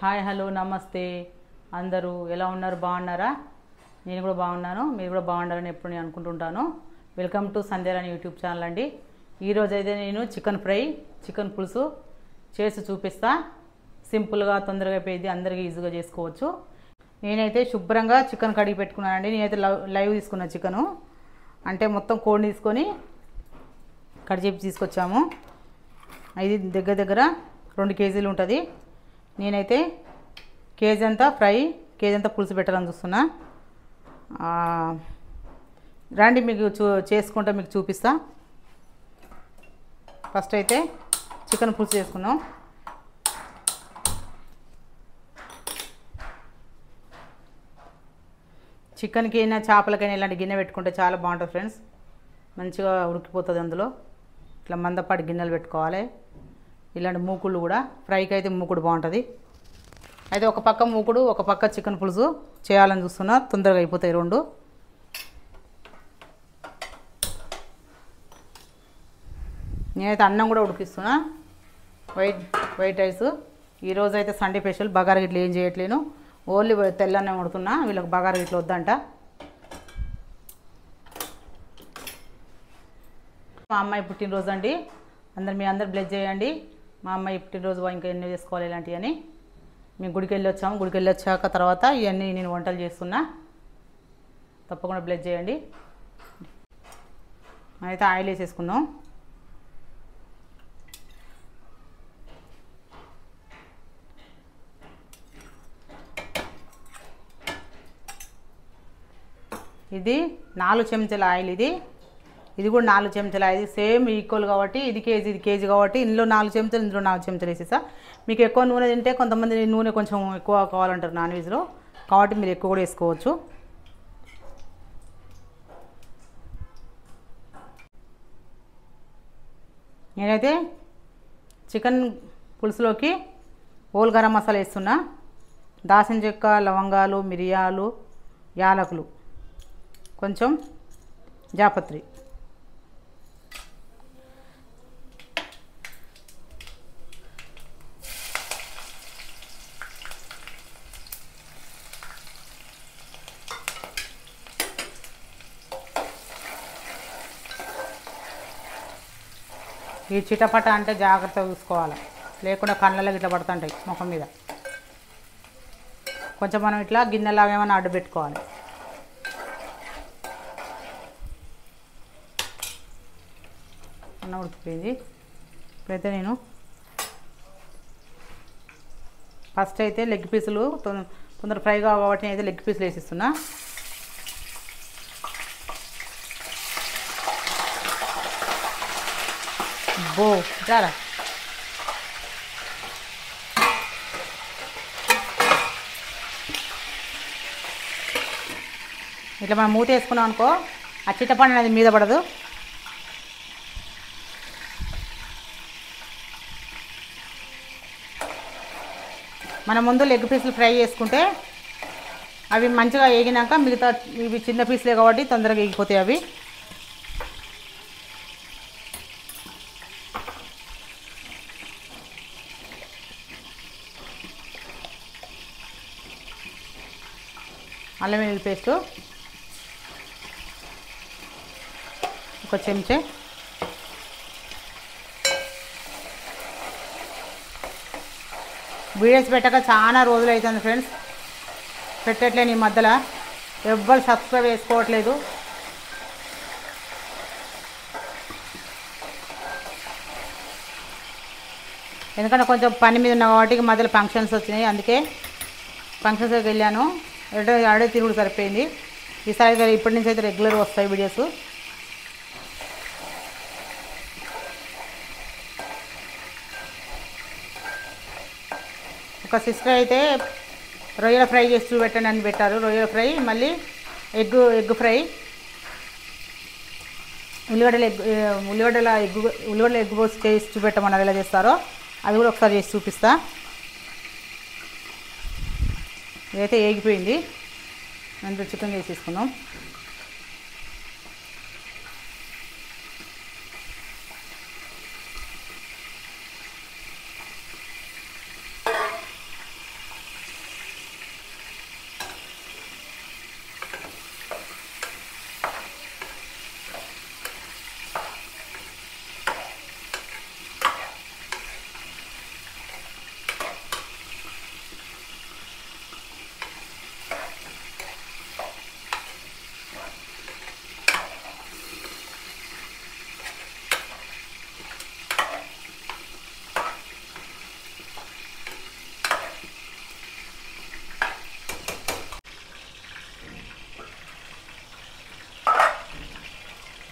Hi hello నమస్తే అందరూ ఎలా ఉన్నారు? బాగున్నారా? నేను కూడా బాగున్నాను, మీరు కూడా బాగుండాలని ఎప్పుడు నేను అనుకుంటుంటాను. Welcome to Sandhyarani YouTube channel అండి. ఈరోజు అయితే నేను చికెన్ ఫ్రై, చికెన్ పులుసు చేసి చూపిస్తా. సింపుల్గా తొందరగా అయిపోయింది, అందరికీ ఈజీగా చేసుకోవచ్చు. నేనైతే శుభ్రంగా చికెన్ కడిగి పెట్టుకున్నానండి. నేనైతే లైవ్ తీసుకున్న చికెను, అంటే మొత్తం కోడి తీసుకొని కడిగి తీసుకొచ్చాము. ఇది దగ్గర దగ్గర 2 కేజీలు ఉంటుంది. నేనైతే కేజీ అంతా ఫ్రై, కేజీ అంతా పులుసు పెట్టాలని చూస్తున్నా. రండి మీకు చేసుకుంటా మీకు చూపిస్తా. ఫస్ట్ అయితే చికెన్ పులుసు చేసుకుందాం. చికెన్కి అయినా చేపలకైనా ఇలాంటి గిన్నె పెట్టుకుంటే చాలా బాగుంటుంది ఫ్రెండ్స్. మంచిగా ఉడికిపోతుంది. అందులో ఇట్లా మందపాటి గిన్నెలు పెట్టుకోవాలి. ఇలాంటి మూకుళ్ళు కూడా ఫ్రైకి అయితే మూకుడు బాగుంటుంది. అయితే ఒక పక్క మూకుడు, ఒక పక్క చికెన్ పులుసు చేయాలని చూస్తున్నా. తొందరగా అయిపోతాయి రెండు. నేనైతే అన్నం కూడా ఉడికిస్తున్నా, వైట్ రైస్. ఈరోజు అయితే సండే స్పెషల్. బగారా గిట్ల ఏం చేయట్లేను, ఓన్లీ తెల్లన్నం ఉడుతున్నా. వీళ్ళకి బగారా గిట్ల వద్దంట. మా అమ్మాయి పుట్టినరోజు అండి. మీ అందరు బ్లెస్ చేయండి. మా అమ్మాయి పుట్టినరోజు ఇంకా ఎన్నో చేసుకోవాలి ఇలాంటివి అని. మేము గుడికి వెళ్ళి వచ్చాము. గుడికి వెళ్ళి వచ్చాక తర్వాత ఇవన్నీ నేను వంటలు చేస్తున్నా. తప్పకుండా బ్లెస్ చేయండి. అయితే ఆయిల్ వేసేసుకుందాం. ఇది 4 చెంచాల ఆయిల్. ఇది కూడా 4 చెంచాల ఆయిల్. సేమ్ ఈక్వల్ కాబట్టి ఇది కేజీ కాబట్టి ఇందులో 4 చెంచాలు, ఇందులో 4 చెంచాలు వేసేసా. మీకు ఎక్కువ నూనె తింటే కొంతమంది నూనె కొంచెం ఎక్కువ కావాలంటారు నాన్ వెజ్లో, కాబట్టి మీరు ఎక్కువ కూడా వేసుకోవచ్చు. నేనైతే చికెన్ పులుసులోకి హోల్ గరం మసాలా వేస్తున్నా. దాల్చిన చెక్క, లవంగాలు, మిరియాలు, యాలకులు, కొంచెం జాపత్రి. ఈ చిటపట అంటే జాగ్రత్తగా చూసుకోవాలి, లేకుండా కళ్ళలో ఇట్లా పడుతుంటాయి ముఖం మీద. కొంచెం మనం ఇట్లా గిన్నెలాగా ఏమైనా అడ్డు పెట్టుకోవాలి. అన్న ఉడికిపోయింది. ఇప్పుడైతే నేను ఫస్ట్ అయితే లెగ్ పీసులు తొందర ఫ్రై కాబట్టి నేనైతే లెగ్ పీసులు వేసిస్తున్నా. చాలా ఇట్లా మనం మూత వేసుకున్నాం అనుకో, ఆ చిట్టపండు అనేది మీద పడదు. మనం ముందు లెగ్ పీసులు ఫ్రై చేసుకుంటే అవి మంచిగా వేగినాక మిగతా ఇవి చిన్న పీసులే కాబట్టి తొందరగా వేగిపోతాయి అవి. అల్లం వెల్లుల్లి పేస్టు 1 చెంచా. వీడియోస్ పెట్టక చాలా రోజులు అవుతుంది ఫ్రెండ్స్. పెట్టట్లేని ఈ మధ్యలో ఎవ్వరు సబ్స్క్రైబ్ చేసుకోవట్లేదు. ఎందుకంటే కొంచెం పని మీద ఉన్న కాబట్టి మధ్యలో ఫంక్షన్స్ వచ్చినాయి, అందుకే ఫంక్షన్స్కి వెళ్ళాను. ఆడే తిరుగుడు సరిపోయింది. ఈసారి ఇప్పటి నుంచి అయితే రెగ్యులర్ వస్తాయి వీడియోస్. ఒక సిస్టర్ అయితే రొయ్యల ఫ్రై చేసి చూపెట్టండి అని పెట్టారు. రొయ్యల ఫ్రై, మళ్ళీ ఎగ్ ఫ్రై, ఉల్లిగడ్డల ఎగ్ పోసి చేసి చూపెట్టమన్నారు. ఎలా చేస్తారో అది కూడా ఒకసారి చేసి చూపిస్తా. ఇదైతే ఏగిపోయింది. అందులో చికెన్ వేసేసుకుందాం.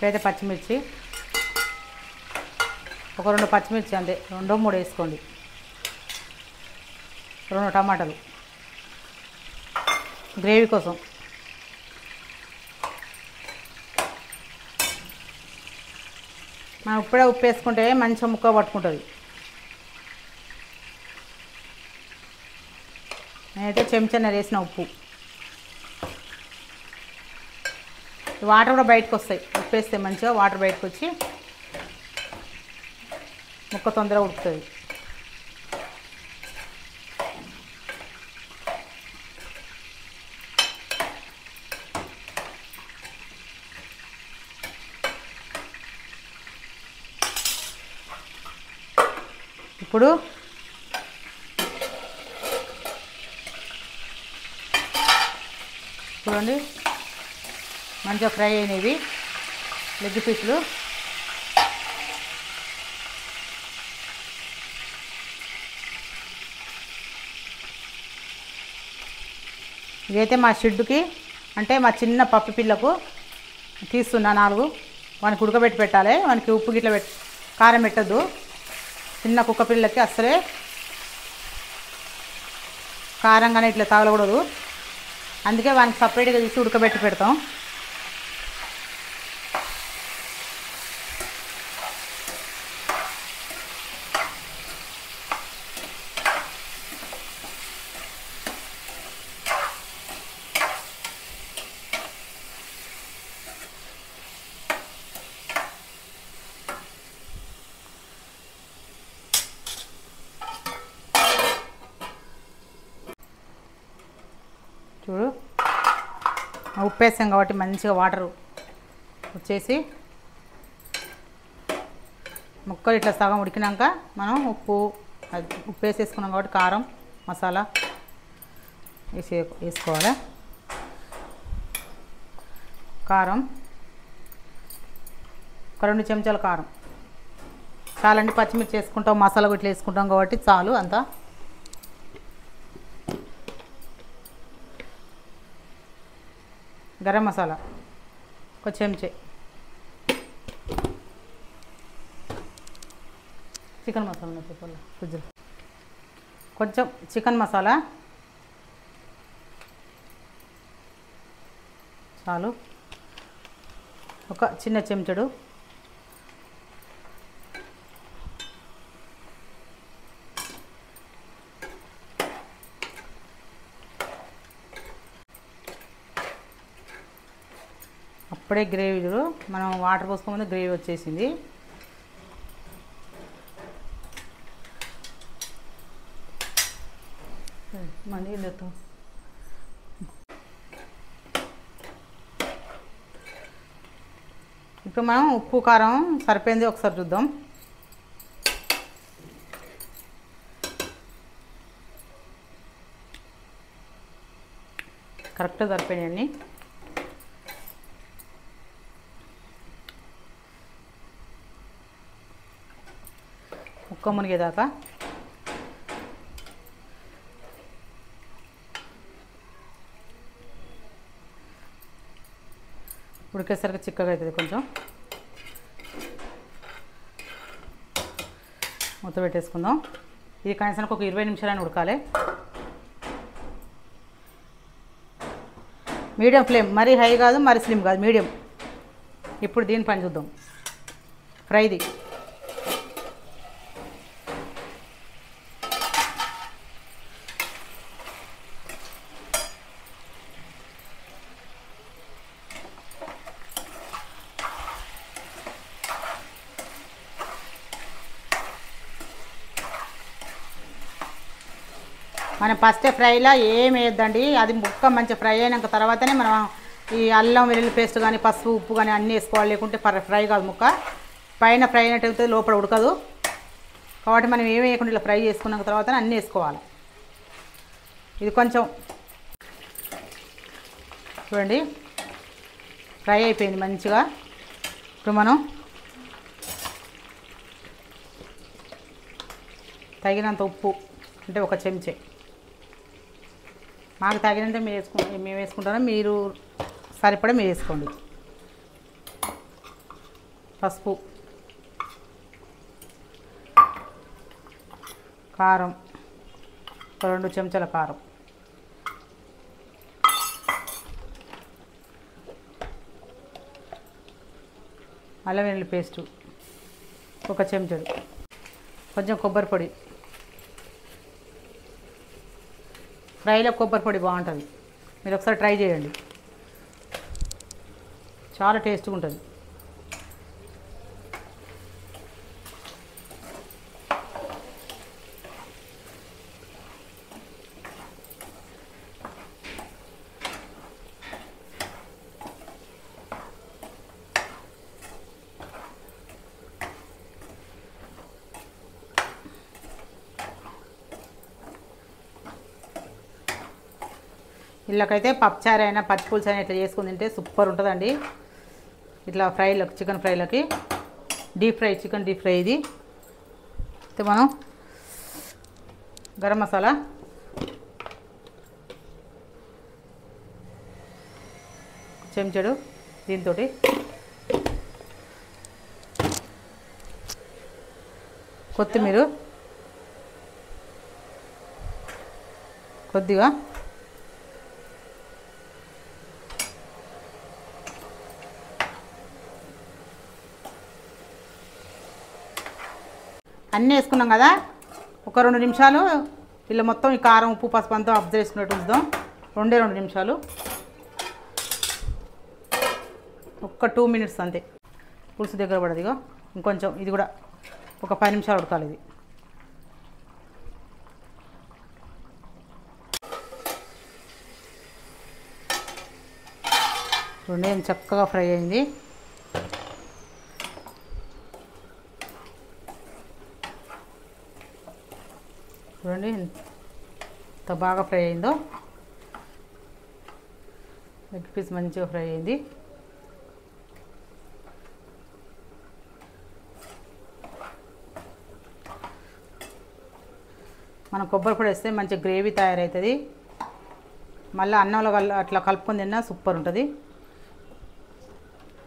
ఇప్పుడైతే పచ్చిమిర్చి ఒక 2 పచ్చిమిర్చి అంతే, 2 3 వేసుకోండి. 2 టమాటాలు గ్రేవీ కోసం. మనం ఇప్పుడే ఉప్పు వేసుకుంటే మంచిగా ముక్క పట్టుకుంటుంది. నేనైతే చెంచాన్నర వేసిన ఉప్పు. వాటర్ కూడా బయటకు వస్తాయి, ఉప్పు వేస్తే మంచిగా వాటర్ బయటకు వచ్చి ముక్క తొందరగా ఉడుకుతుంది. ఇప్పుడు చూడండి మంచిగా ఫ్రై అయినవి లెగ్ పీసులు. ఇదైతే మా షెడ్డుకి అంటే మా చిన్న పప్పు పిల్లకు తీస్తున్నా 4. వానికి ఉడకబెట్టి పెట్టాలి. వానికి ఉప్పు గిట్ల కారం పెట్టద్దు. చిన్న కుక్క పిల్లలకి అస్సలే కారంగానే ఇట్లా తగలకూడదు. అందుకే వానికి సపరేట్గా తీసి ఉడకబెట్టి పెడతాం. చూడు ఉప్పు వేసాం కాబట్టి మంచిగా వాటర్ వచ్చేసి ముక్కలు ఇట్లా సగం ఉడికినాక మనం ఉప్పు వేసేసుకున్నాం కాబట్టి కారం మసాలా వేసుకోవాలి. కారం ఒక 2 చెంచాల కారం చాలండి. పచ్చిమిర్చి వేసుకుంటాం, మసాలా ఇట్లా వేసుకుంటాం కాబట్టి చాలు అంతా. గరం మసాలా ఒక చెంచా. చికెన్ మసాలా చెప్పాలి ఫ్రిడ్జ్లో. కొంచెం చికెన్ మసాలా చాలు. ఒక చిన్న చెంచడు. అప్పుడే గ్రేవీ మనం వాటర్ పోసుకోముందు గ్రేవీ వచ్చేసింది. మళ్ళీ ఇప్పుడు మనం ఉప్పు కారం సరిపోయింది ఒకసారి చూద్దాం. కరెక్ట్గా సరిపోయినాయండి. ముక్క మునిగేదాకా ఉడికేసరికి చిక్కగా అవుతుంది. కొంచెం మూత పెట్టేసుకుందాం. ఇది కనీసం ఒక 20 నిమిషాలని ఉడకాలి. మీడియం ఫ్లేమ్, మరీ హై కాదు మరీ స్లిమ్ కాదు, మీడియం. ఇప్పుడు దీని పని చూద్దాం. ఫ్రైది మనం ఫస్ట్ ఫ్రైలా ఏం వేయద్దండి. అది ముక్క మంచి ఫ్రై అయినాక తర్వాతనే మనం ఈ అల్లం వెల్లుల్లి పేస్ట్ కానీ పసుపు ఉప్పు కానీ అన్నీ వేసుకోవాలి. లేకుంటే ఫ్రై కాదు ముక్క. పైన ఫ్రై అయినట్టు అవుతుంది, లోపల ఉడకదు. కాబట్టి మనం ఏమి వేయకుండా ఇలా ఫ్రై చేసుకున్న తర్వాత అన్నీ వేసుకోవాలి. ఇది కొంచెం చూడండి ఫ్రై అయిపోయింది మంచిగా. ఇప్పుడు మనం తగినంత ఉప్పు అంటే ఒక చెంచా, మాకు తగినంత మేము వేసుకుంటారో మీరు సరిపడా మీరు వేసుకోండి. పసుపు, కారం, ఒక 2 చెంచాల కారం, అల్లం వెల్లుల్లి పేస్టు 1 చెంచాడు, కొంచెం కొబ్బరి పొడి. ఫ్రైలో కొబ్బరి పొడి బాగుంటుంది, మీరు ఒకసారి ట్రై చేయండి, చాలా టేస్ట్గా ఉంటుంది. ఇళ్ళకైతే పప్పుచారు అయినా పచ్చి పులుసు అయినా ఇట్లా చేసుకుని తింటే సూపర్ ఉంటుందండి. ఇట్లా ఫ్రైలకు, చికెన్ ఫ్రైలకి, deep fry, chicken deep fry ఇది. అయితే మనం గరం మసాలా, చెంచాడు, దీంతో కొత్తిమీర కొద్దిగా, అన్నీ వేసుకున్నాం కదా. ఒక 2 నిమిషాలు ఇలా మొత్తం ఈ కారం, ఉప్పు, పసుపు అంతా అబ్జర్వ్ చేసుకున్నట్టు ఉంచుదాం. 2 నిమిషాలు, ఒక్క 2 మినిట్స్ అంతే. పులుసు దగ్గర పడదిగా, ఇంకొంచెం ఇది కూడా ఒక 10 నిమిషాలు ఉడకాలి. ఇది రెండేం చక్కగా ఫ్రై అయింది. చూడండి ఎంత బాగా ఫ్రై అయిందో. లెగ్ పీస్ మంచిగా ఫ్రై అయింది. మనం కొబ్బరి పొడి వేస్తే మంచి గ్రేవీ తయారవుతుంది. మళ్ళీ అన్నంలో అట్లా కలుపుకొని తిన్నా సూపర్ ఉంటుంది.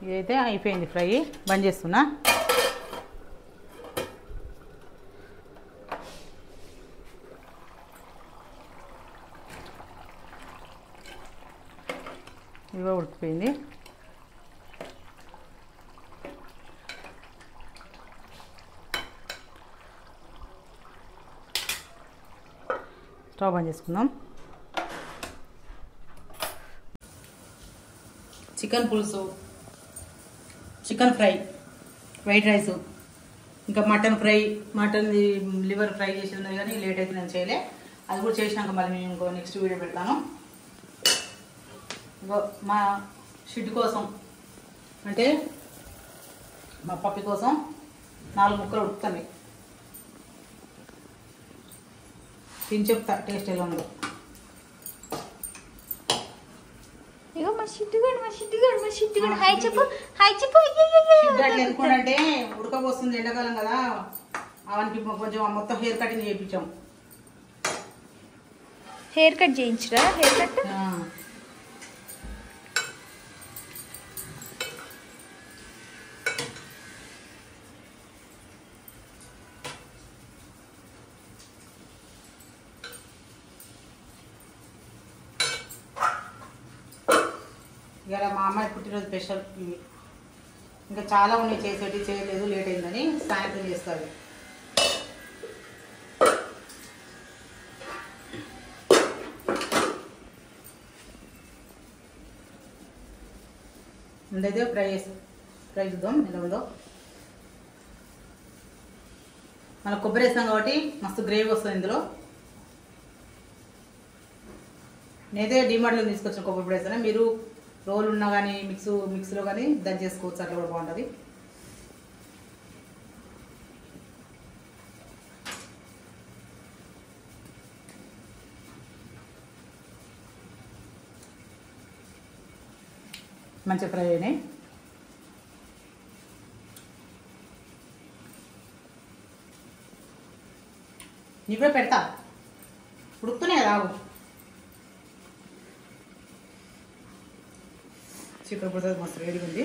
ఇదైతే అయిపోయింది ఫ్రై, బంద్ చేస్తున్నా. ఇవో ఉడికిపోయింది. స్టవ్ బంద్ చేసుకుందాం. చికెన్ పులుసు, చికెన్ ఫ్రై, వైట్ రైసు, ఇంకా mutton fry, mutton liver fry చేసి ఉన్నది కానీ లేట్ అయితే నేను చేయలే. అది కూడా చేసినాక మళ్ళీ నేను ఇంకో నెక్స్ట్ వీడియో పెడతాను. మా షిడ్ కోసం అంటే మా పప్పి కోసం 4 ముక్కలు ఉడుకుతాయి. తిని చెప్తా టేస్ట్ ఎలా ఉందో. ఇగో మా షిట్టుగాడు హాయ్ చెప్పు ఎందుకంటే ఉడకపోస్తుంది, ఎండాకాలం కదా. అవన్నీ కొంచెం మొత్తం హెయిర్ కటింగ్ చేయించాం. హెయిర్ కట్ చేయించరా? హెయిర్ కట్ ఇవాళ మా అమ్మాయి పుట్టినరోజు స్పెషల్ ఇవి. ఇంకా చాలా ఉన్నాయి చేసేటి, చేయలేదు, లేట్ అయిందని సాయంత్రం చేస్తారు. ముందైతే ఫ్రై చూద్దాం ఎలా ఉందో. మనం కొబ్బరి వేస్తాం కాబట్టి మస్తు గ్రేవీ వస్తుంది ఇందులో. నేనైతే డిమార్ట్లో తీసుకొచ్చిన కొబ్బరి పొడి వేస్తాను. మీరు రోల్ ఉన్నా కానీ మిక్స్లో కానీ దంచి చేసుకోవచ్చు, అట్లా కూడా బాగుంటుంది. మంచిగా ఫ్రై అయినాయి. నీవే పెడతా, ఉడుకుతున్నాయి రావు. చికెన్ పొడి మస్తు వేడిగా ఉంది.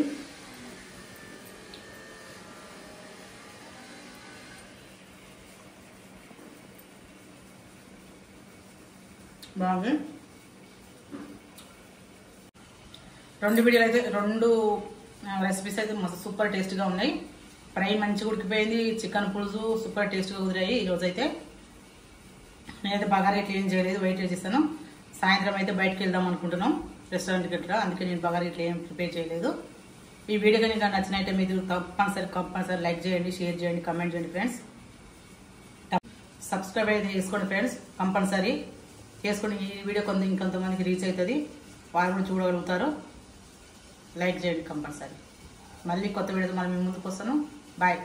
బాగుంది. 2 వీడియోలు అయితే 2 రెసిపీస్ అయితే మస్తు సూపర్ టేస్ట్గా ఉన్నాయి. ఫ్రై మంచిగా ఉడికిపోయింది, చికెన్ పులుసు సూపర్ టేస్ట్గా కుదిరాయి. ఈరోజు అయితే నేనైతే బగారా ఇట్లా ఏం చేయలేదు, వెయిట్ చేస్తాను. సాయంత్రం అయితే బయటకు వెళ్దాం అనుకుంటున్నాం రెస్టారెంట్కి ఇట్లా, అందుకే నేను బగారా ఇట్లా ఏం ప్రిపేర్ చేయలేదు. ఈ వీడియో కానీ నాకు నచ్చినట్టే మీరు కంపల్సరీ లైక్ చేయండి, షేర్ చేయండి, కమెంట్ చేయండి ఫ్రెండ్స్. సబ్స్క్రైబ్ అయితే చేసుకోండి ఫ్రెండ్స్, కంపల్సరీ చేసుకుని ఈ వీడియో ఇంకొంతమందికి రీచ్ అవుతుంది, వాళ్ళు కూడా చూడగలుగుతారు. లైక్ చేయండి కంపల్సరీ. మళ్ళీ కొత్త వీడియోతో మళ్ళీ మీ ముందుకు వస్తాను. బాయ్.